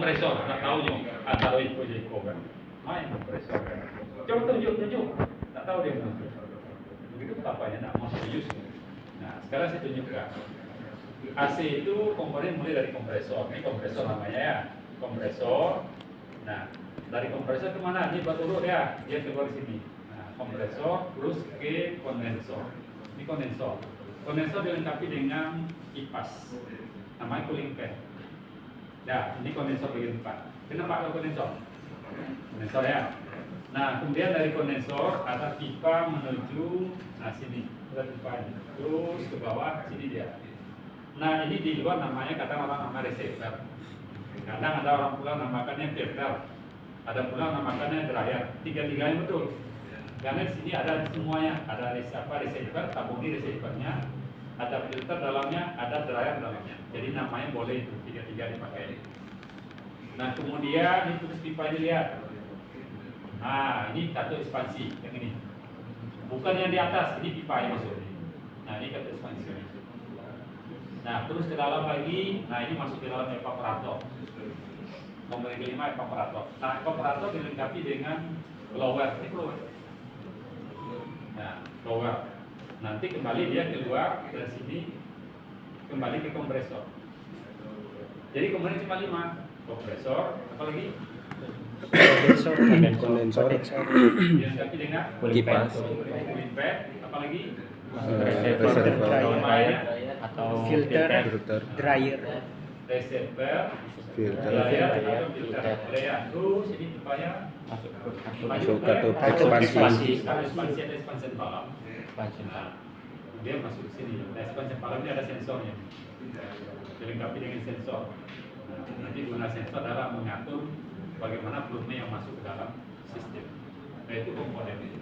kompresor, nggak tahu nyok, atau Jeko kan, main kompresor kan. Coba tunjuk, nggak tahu dia mana. Begitu bapaknya nggak mau serius. Nah, sekarang saya tunjukkan. AC itu komponen mulai dari kompresor. Ini kompresor namanya ya, kompresor. Nah, dari kompresor ke mana? Ini buat urut ya, dia keluar sini. Nah, kompresor terus ke kondensor. Ini kondensor. Kondensor dilengkapi dengan kipas, namanya cooling fan. Ya, ini kondensor bagian depan. Kenapa ada kondensor? Kondensor ya. Nah, kemudian dari kondensor ada pipa menuju, nah sini, ada pipa ini. Terus ke bawah, sini dia. Nah, ini di luar namanya kadang orang nama receiver. Kadang ada orang pula namakannya filter. Ada pula namakannya dryer. Tiga-tiganya betul. Karena di sini ada semuanya. Ada receiver, tabung di receivernya. Ada filter dalamnya, ada dryer dalamnya. Jadi namanya boleh itu, tiga-tiga dipakai. Nah, kemudian ini putus pipa ini lihat. Nah, ini kartu ekspansi yang ini. Bukan yang di atas, ini pipa yang masuk. Nah, ini kartu ekspansi. Nah, terus ke dalam lagi. Nah, ini masuk ke dalam evaporator. Nomor 5 evaporator. Nah, evaporator dilengkapi dengan blower. Ini blower. Nah, blower. Nanti kembali dia keluar dari sini, kembali ke kompresor. Jadi komponen cuma 5. Kompresor, apa lagi? Kondensor. Dilengkapi dengan Kipas. cooling fan, apa lagi? Reservoir. Atau Filter. Dryer. Receiver, Filter. dryer, atau filter. Dryer. Terus ini supaya Masuk ke tub ekspansi. Kalau ekspansi ada ekspansi palam. Nah, dia masuk ke sini. Nah, ekspansi palam ini ada sensornya. Dilengkapi dengan sensor. Nah, nanti guna sensor dalam mengatur bagaimana fluidnya yang masuk ke dalam sistem. Nah, itu komponen ini.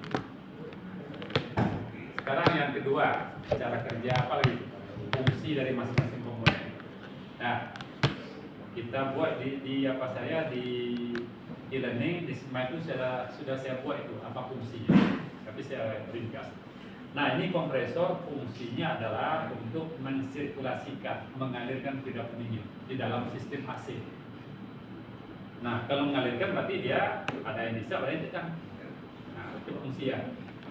Sekarang yang kedua, cara kerja apa lagi? Fungsi dari masing-masing komponen. Nah, kita buat di apa saya di e-learning di Smart itu sudah saya buat itu apa fungsinya. Tapi saya ringkas. Nah, ini kompresor fungsinya adalah untuk mensirkulasikan, mengalirkan fluid pendingin di dalam sistem AC. Nah, kalau mengalirkan berarti dia ada yang bisa, ada yang tekan. Nah, itu fungsinya.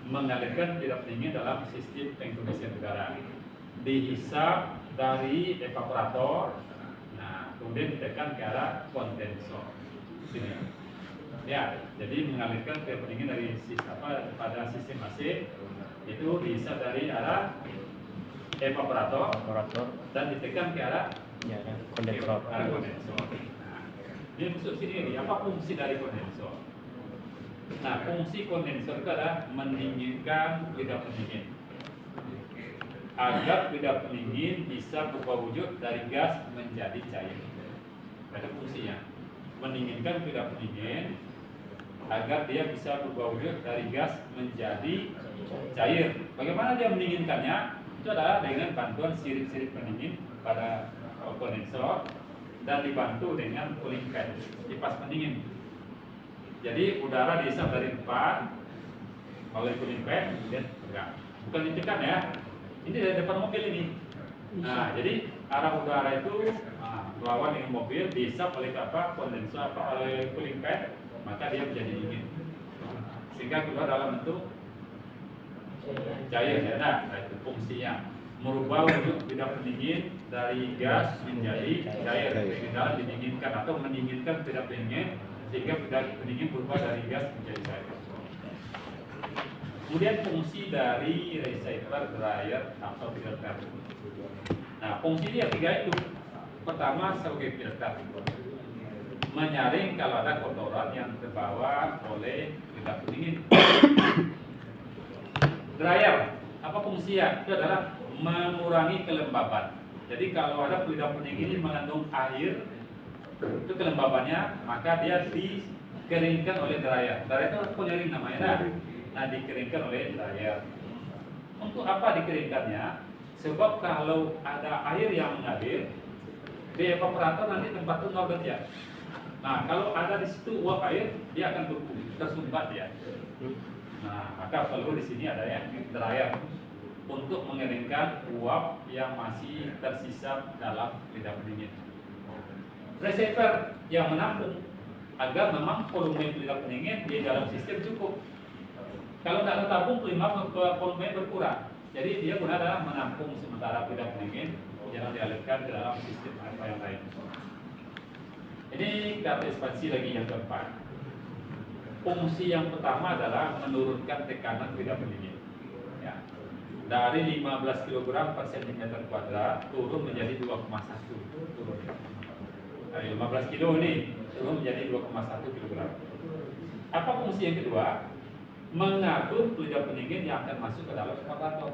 Mengalirkan fluid pendingin dalam sistem pengkondisian udara. Dihisap dari evaporator, nah, kemudian ditekan ke arah kondensor. Sini. Ya, jadi mengalirkan fluid pendingin dari pada sistem AC itu dihisap dari arah evaporator dan ditekan ke arah kondensor. kondensor. Nah, ini masuk sini nih, apa fungsi dari kondensor? Nah, fungsi kondensor itu adalah mendinginkan fluid pendingin agar fluid pendingin bisa berubah wujud dari gas menjadi cair. Ada fungsinya, mendinginkan fluid pendingin agar dia bisa berubah wujud dari gas menjadi cair. Bagaimana dia mendinginkannya? Itu adalah dengan bantuan sirip-sirip pendingin pada kondensor dan dibantu dengan cooling fan, kipas pendingin. Jadi udara dihisap dari depan oleh cooling fan, kemudian tegang. Bukan ditekan ya. Ini dari depan mobil ini. Nah, jadi arah udara itu melawan dengan mobil dihisap oleh kondensor oleh cooling fan, maka dia menjadi dingin. Sehingga keluar dalam bentuk cair ya. Nah, itu fungsinya merubah wujud fluid pendingin dari gas menjadi cair. Di dalam didinginkan atau mendinginkan fluid pendingin sehingga fluid pendingin berubah dari gas menjadi cair. Kemudian fungsi dari receiver, dryer atau filter. Nah, fungsi dia 3 itu. Pertama sebagai filter, menyaring kalau ada kotoran yang terbawa oleh fluid pendingin. Dryer, apa fungsinya? Itu adalah mengurangi kelembaban. Jadi kalau ada fluid pendingin ini mengandung air, itu kelembabannya, maka dia dikeringkan oleh dryer. Dryer itu penyaring namanya. Nah, dikeringkan oleh dryer. Untuk apa dikeringkannya? Sebab kalau ada air yang mengalir, di evaporator nanti tempat itu 0 derajat. Nah, kalau ada di situ uap air, dia akan beku, tersumbat ya. Nah, maka perlu di sini ada yang dryer untuk mengeringkan uap yang masih tersisa dalam fluid pendingin. reservoir yang menampung agar memang volume pelindap pendingin di dalam sistem cukup. Kalau tidak tertabung, volume berkurang. Jadi dia guna adalah menampung sementara pelindap pendingin, jangan dialirkan ke dalam sistem apa yang lain. Ini kita ekspansi lagi yang keempat. Fungsi yang pertama adalah menurunkan tekanan pelindap pendingin. Ya. Dari 15 kg per cm kuadrat turun menjadi 2,1 turun. Dari 15 kg ini turun menjadi 2,1 kg. Apa fungsi yang kedua? Mengatur pelindap pendingin yang akan masuk ke dalam evaporator.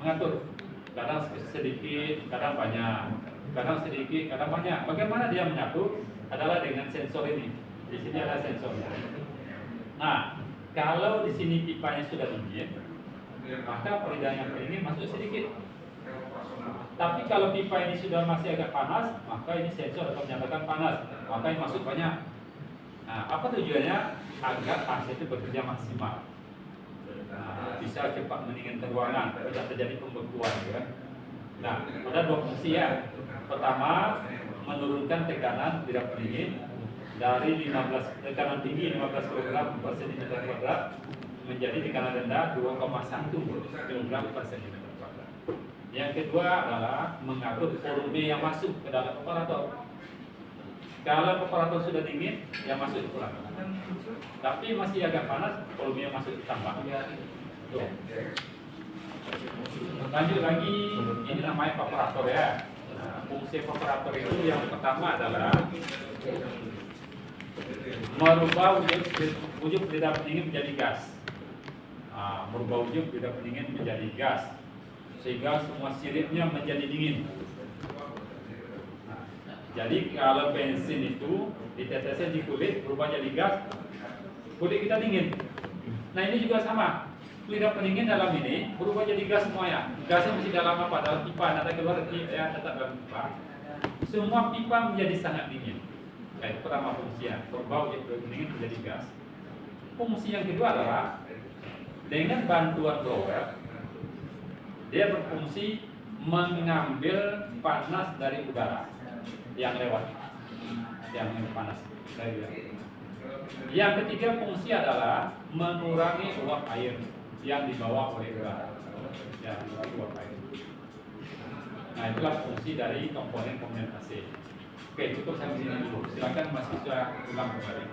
Mengatur, kadang sedikit, kadang banyak, kadang sedikit, kadang banyak. Bagaimana dia mengatur? Adalah dengan sensor ini. Di sini ada sensornya. Nah, kalau di sini pipanya sudah dingin, maka pelindap pendingin masuk sedikit. Tapi kalau pipa ini sudah masih agak panas, maka ini sensor akan menyatakan panas, maka ini masuk banyak. Nah, apa tujuannya? Agar AC itu bekerja maksimal. Nah, bisa cepat mendinginkan ruangan, tidak terjadi pembekuan, ya. Nah, ada dua fungsi ya. Pertama, menurunkan tekanan pelindap pendingin dari tekanan tinggi 15 kg per cm kuadrat menjadi tekanan rendah 2,1 kg per cm kuadrat. Yang kedua adalah mengatur volume yang masuk ke dalam operator. Kalau operator sudah dingin, yang masuk kurang. Tapi masih agak panas, volume yang masuk ditambah. Tuh. Lanjut lagi, ini namanya evaporator ya. Nah, fungsi evaporator itu yang pertama adalah merubah wujud pelindap pendingin menjadi gas. Nah, merubah wujud pelindap pendingin menjadi gas, sehingga semua siripnya menjadi dingin. Jadi kalau bensin itu ditetesin di kulit berubah jadi gas, kulit kita dingin. Nah ini juga sama, pelindap pendingin dalam ini berubah jadi gas semuanya. Gasnya masih dalam apa? Dalam pipa, nanti keluar ya tetap dalam pipa. Semua pipa menjadi sangat dingin. Itu pertama fungsinya, berubah pelindap pendingin menjadi gas. Fungsi yang kedua adalah dengan bantuan blower, dia berfungsi mengambil panas dari udara yang lewat, yang panas dari luar. Yang ketiga fungsi adalah mengurangi uap air yang dibawa oleh udara. Ya, uap air. Nah itulah fungsi dari komponen AC. Oke, cukup sampai sini dulu. Silakan mahasiswa ulang kembali.